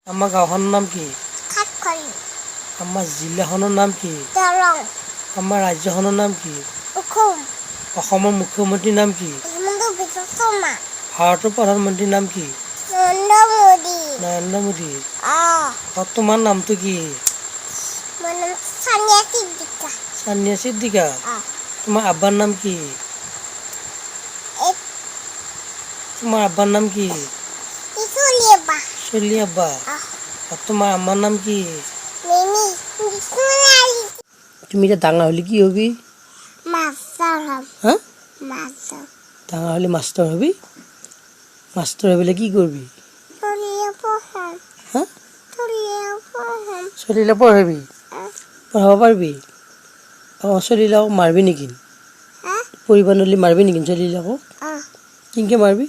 আমাৰ গাঁওখনৰ নাম কি? খাটখৰি। আমাৰ জিলাখনৰ নাম কি? দৰং। আমাৰ ৰাজ্যখনৰ নাম কি? অসম। অসমৰ মুখ্যমন্ত্ৰীৰ নাম কি? হিমন্ত বিশ্ব শৰ্মা। ভাৰতৰ প্ৰধানমন্ত্ৰীৰ নাম কি? নৰেন্দ্ৰ মোদী। নৰেন্দ্ৰ মোদী। অ'। তোমাৰ নামটো কি? মোৰ নাম সানিয়া সিদ্দিকা। সানিয়া সিদ্দিকা। অ'। তোমাৰ আব্বাৰ নাম কি? তোমাৰ আব্বাৰ নাম কি? চলি আব্বা। চলি আব্বা। তোমাৰ আম্মাৰ নাম কি? মিমি। তুমি এতিয়া ডাঙৰ হ'লে কি হবি? মাষ্টাৰ হ'ম। হা? মাষ্টাৰ। ডাঙৰ হ'লে মাষ্টৰ হবি? মাষ্টৰ হৈ পেলাই কি কৰিবি? চলিয়ে পঢ়াম। হা? চলিয়ে পঢ়াম। চলিলে পঢ়াবি? পঢ়াব পাৰিবি? অঁ চলিবিলাকক মাৰিবি নেকি? হা? পঢ়িব নোৱাৰিলে মাৰিবি নেকি চলিবিলাকক? কেনেকৈ মাৰিবি?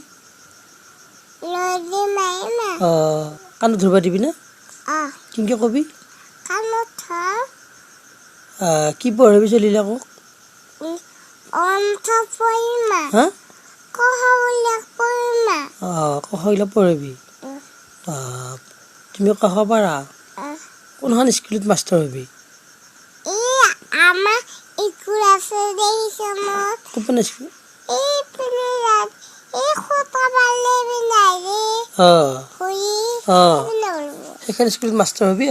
অঁ কাণত ধৰিব দিবি না? কেনেকৈ কবি? কাণত ধৰ। কি পঢ়াবি চলিবিলাকক? অন্ত পৰিমা। হা? কহবিলাক পৰিমা। অঁ ক খ গিলা পঢ়াবি? তুমি ক খ পাৰা? কোনখন স্কুলত মাষ্টৰ হবি? আমাৰ স্কুল আছে যে ইসমত। কোনখন স্কুল? এই পিলাত এই খোটা পালে বিনাই ৰে। অঁ খুই। অঁ সেইখন স্কুলত মাষ্টৰ হবি?